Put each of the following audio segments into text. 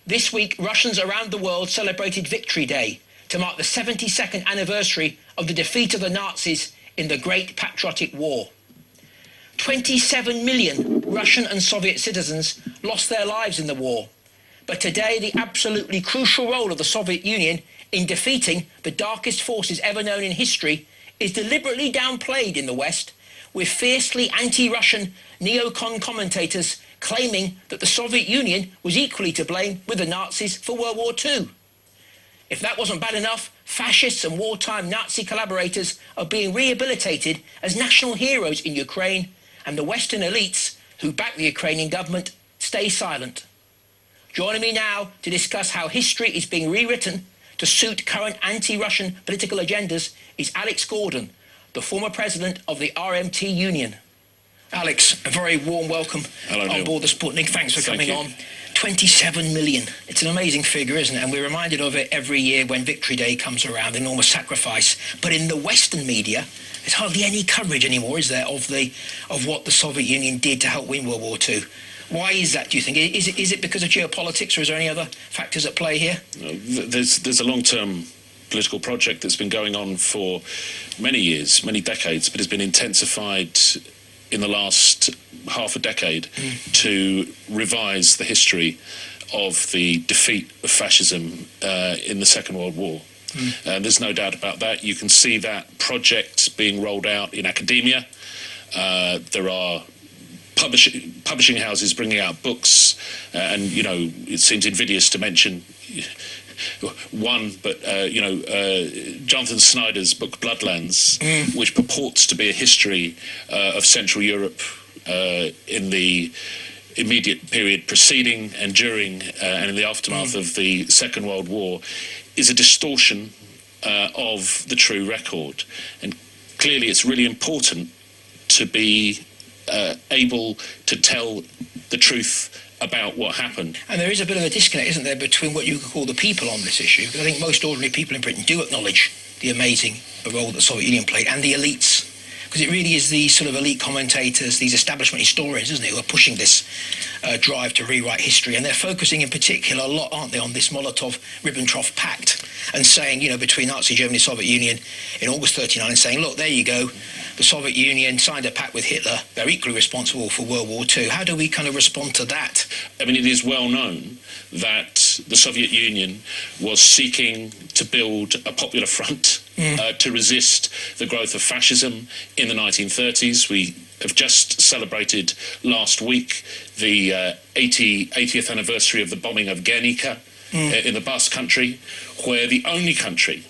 This week, Russians around the world celebrated Victory Day to mark the 72nd anniversary of the defeat of the Nazis in the Great Patriotic War. 27 million Russian and Soviet citizens lost their lives in the war. But today, the absolutely crucial role of the Soviet Union in defeating the darkest forces ever known in history is deliberately downplayed in the West, with fiercely anti-Russian neocon commentators claiming that the Soviet Union was equally to blame with the Nazis for World War II. If that wasn't bad enough, fascists and wartime Nazi collaborators are being rehabilitated as national heroes in Ukraine, and the Western elites who back the Ukrainian government stay silent. Joining me now to discuss how history is being rewritten to suit current anti-Russian political agendas is Alex Gordon, the former president of the RMT Union. Alex, a very warm welcome on board the Sputnik. Thanks for coming on. 27 million. It's an amazing figure, isn't it? And we're reminded of it every year when Victory Day comes around, enormous sacrifice. But in the Western media, there's hardly any coverage anymore, is there, of what the Soviet Union did to help win World War II? Why is that, do you think? Is it because of geopolitics, or is there any other factors at play here? There's a long-term political project that's been going on for many years, many decades, but has been intensified in the last half a decade to revise the history of the defeat of fascism in the Second World War. There's no doubt about that. You can see that project being rolled out in academia. There are publishing houses bringing out books, and, you know, it seems invidious to mention one, but Jonathan Snyder's book Bloodlands, which purports to be a history of Central Europe in the immediate period preceding and during and in the aftermath of the Second World War, is a distortion of the true record. And clearly it's really important to be able to tell the truth about what happened. And there is a bit of a disconnect, isn't there, between what you could call the people on this issue, because I think most ordinary people in Britain do acknowledge the amazing role that the Soviet Union played, and the elites, because it really is these sort of elite commentators, these establishment historians, isn't it, who are pushing this drive to rewrite history, and they're focusing in particular a lot, aren't they, on this Molotov-Ribbentrop Pact, and saying, you know, between Nazi Germany and the Soviet Union in August 39, and saying, look, there you go, the Soviet Union signed a pact with Hitler, they're equally responsible for World War II. How do we kind of respond to that? I mean, it is well known that the Soviet Union was seeking to build a popular front to resist the growth of fascism in the 1930s. We have just celebrated last week the 80th anniversary of the bombing of Guernica in the Basque Country, where the only country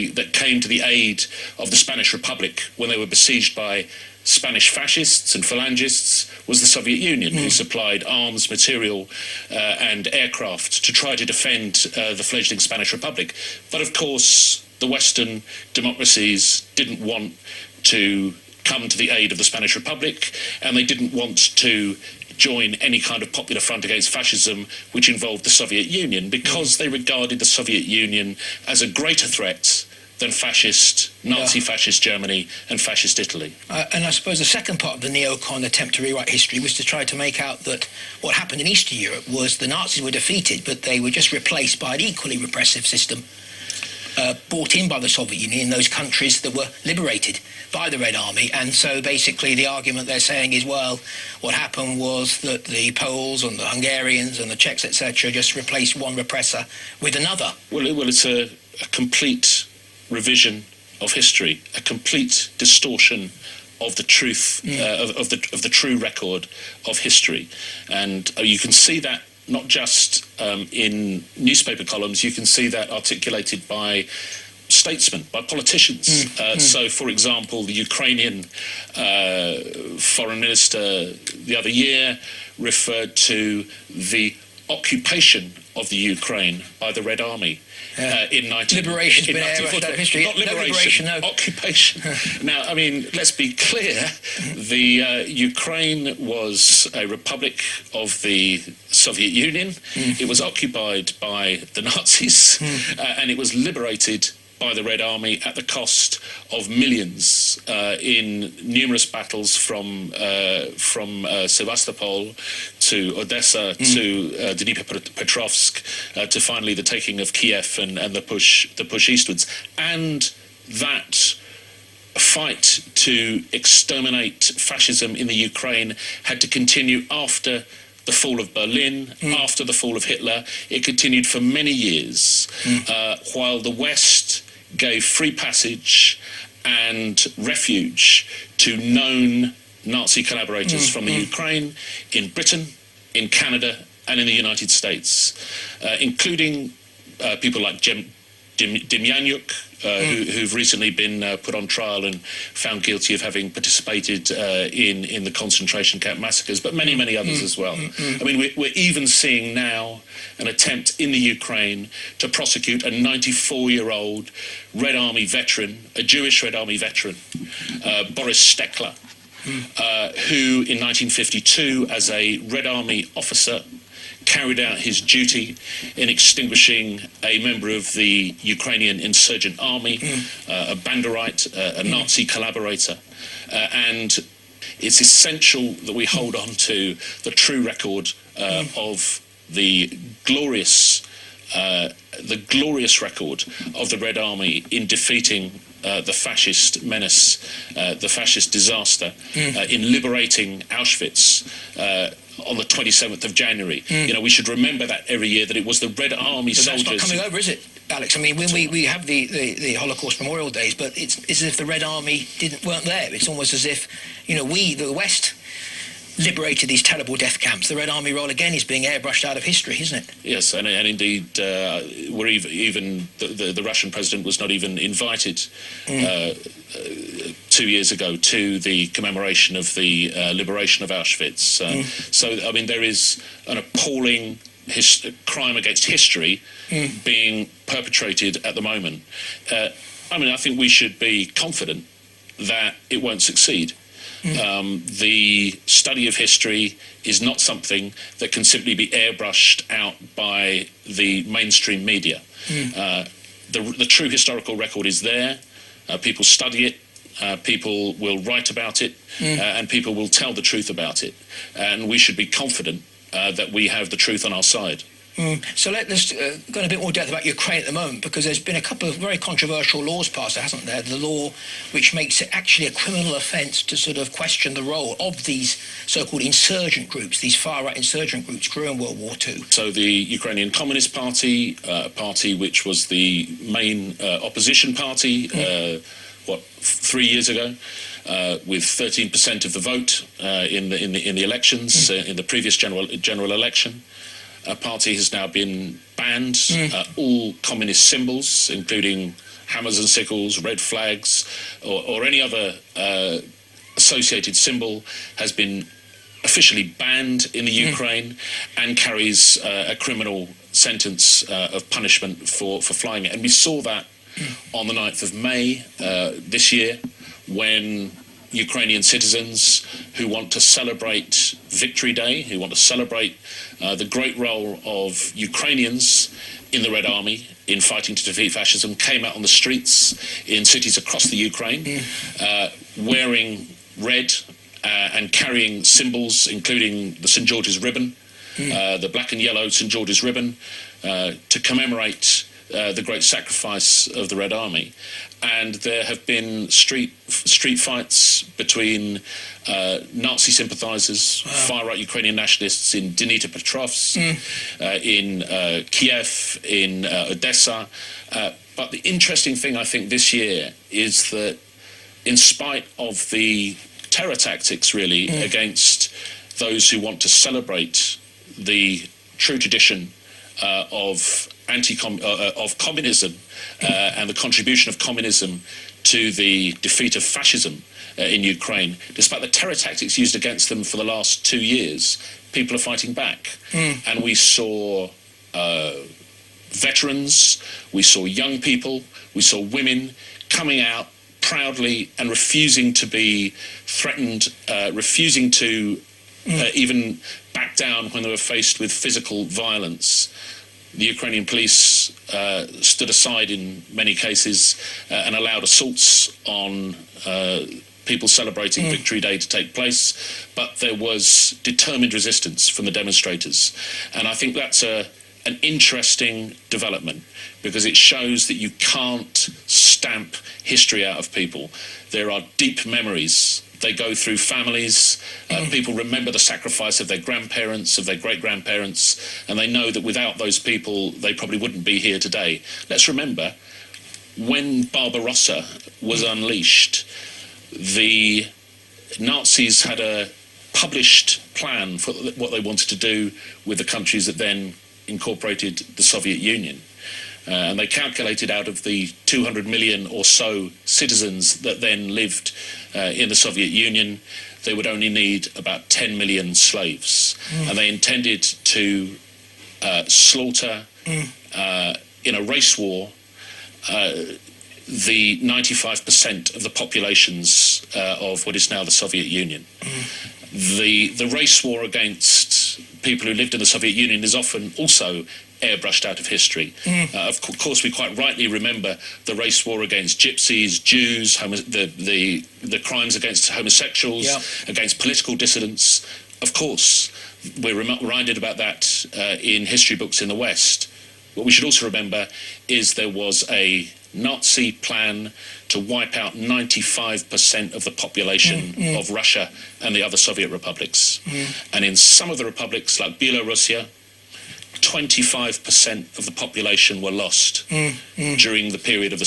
that came to the aid of the Spanish Republic when they were besieged by Spanish fascists and phalangists was the Soviet Union, who supplied arms, material and aircraft to try to defend the fledgling Spanish Republic. But of course, the Western democracies didn't want to come to the aid of the Spanish Republic, and they didn't want to join any kind of popular front against fascism which involved the Soviet Union, because they regarded the Soviet Union as a greater threat than Nazi-fascist Germany and fascist Italy. And I suppose the second part of the neocon attempt to rewrite history was to try to make out that what happened in Eastern Europe was the Nazis were defeated, but they were just replaced by an equally repressive system brought in by the Soviet Union in those countries that were liberated by the Red Army. And so basically the argument they're saying is, well, what happened was that the Poles and the Hungarians and the Czechs, etc., just replaced one repressor with another. Well, it's a complete revision of history, a complete distortion of the truth, of the true record of history. And you can see that not just in newspaper columns, you can see that articulated by statesmen, by politicians. So, for example, the Ukrainian foreign minister the other year referred to the occupation of the Ukraine by the Red Army in 19... Liberation's been airbrushed out of history. Not liberation, no. Occupation. Now, I mean, let's be clear. The Ukraine was a republic of the Soviet Union. It was occupied by the Nazis, and it was liberated by the Red Army at the cost of millions in numerous battles from Sevastopol to Odessa, to Dnipropetrovsk, to finally the taking of Kiev and the push eastwards. And that fight to exterminate fascism in the Ukraine had to continue after the fall of Berlin, after the fall of Hitler. It continued for many years, while the West gave free passage and refuge to known Nazi collaborators from the Ukraine, in Britain, in Canada, and in the United States, including people like Demjanjuk, who've recently been put on trial and found guilty of having participated in the concentration camp massacres, but many, many others as well. I mean, we're even seeing now an attempt in the Ukraine to prosecute a 94-year-old Red Army veteran, a Jewish Red Army veteran, Boris Stekler, who in 1952, as a Red Army officer, carried out his duty in extinguishing a member of the Ukrainian insurgent army, a Banderite, a Nazi collaborator. And it's essential that we hold on to the true record of the glorious record of the Red Army in defeating the fascist menace, the fascist disaster, in liberating Auschwitz on the 27th of January. You know, we should remember that every year, that it was the Red Army soldiers... That's not coming over, is it, Alex? I mean, when we have the Holocaust Memorial Days, but it's as if the Red Army weren't there. It's almost as if, you know, we, the West, liberated these terrible death camps. The Red Army role, again, is being airbrushed out of history, isn't it? Yes, and indeed, the Russian president was not even invited 2 years ago to the commemoration of the liberation of Auschwitz. So, I mean, there is an appalling crime against history being perpetrated at the moment. I mean, I think we should be confident that it won't succeed. The study of history is not something that can simply be airbrushed out by the mainstream media. The true historical record is there. People study it. People will write about it, and people will tell the truth about it. And we should be confident that we have the truth on our side. So let's go in a bit more depth about Ukraine at the moment, because there's been a couple of very controversial laws passed, hasn't there? The law which makes it actually a criminal offence to sort of question the role of these so-called insurgent groups, these far-right insurgent groups grew in World War II. So the Ukrainian Communist Party, a party which was the main opposition party, 3 years ago, with 13% of the vote in the elections, in the previous general election. A party has now been banned. All communist symbols, including hammers and sickles, red flags, or any other associated symbol, has been officially banned in the Ukraine, and carries a criminal sentence of punishment for flying it. And we saw that on the 9th of May this year, when Ukrainian citizens who want to celebrate Victory Day, who want to celebrate the great role of Ukrainians in the Red Army in fighting to defeat fascism, came out on the streets in cities across the Ukraine, wearing red and carrying symbols, including the St. George's ribbon, the black and yellow St. George's ribbon, to commemorate the great sacrifice of the Red Army. And there have been street fights between Nazi sympathisers, far-right Ukrainian nationalists in Dnipropetrovsk, in Kiev, in Odessa. But the interesting thing, I think, this year is that in spite of the terror tactics, really, against those who want to celebrate the true tradition of communism and the contribution of communism to the defeat of fascism in Ukraine, despite the terror tactics used against them for the last 2 years, people are fighting back. And we saw veterans, we saw young people, we saw women coming out proudly and refusing to be threatened, refusing to even back down when they were faced with physical violence. The Ukrainian police stood aside in many cases and allowed assaults on people celebrating Victory Day to take place, but there was determined resistance from the demonstrators. And I think that's an interesting development, because it shows that you can't stamp history out of people. There are deep memories. They go through families. People remember the sacrifice of their grandparents, of their great-grandparents, and they know that without those people, they probably wouldn't be here today. Let's remember, when Barbarossa was unleashed, the Nazis had a published plan for what they wanted to do with the countries that then incorporated the Soviet Union. And they calculated out of the 200 million or so citizens that then lived in the Soviet Union, they would only need about 10 million slaves. And they intended to slaughter, in a race war, the 95% of the populations of what is now the Soviet Union. The race war against people who lived in the Soviet Union is often also airbrushed out of history. Of course, we quite rightly remember the race war against gypsies, Jews, the crimes against homosexuals, against political dissidents. Of course, we're reminded about that in history books in the West. What we should also remember is there was a Nazi plan to wipe out 95% of the population of Russia and the other Soviet republics. And in some of the republics, like Belarusia, 25% of the population were lost during the period of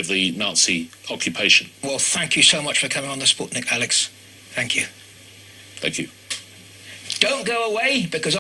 the Nazi occupation. Well, thank you so much for coming on the Sputnik, Alex. Thank you. Thank you. Don't go away, because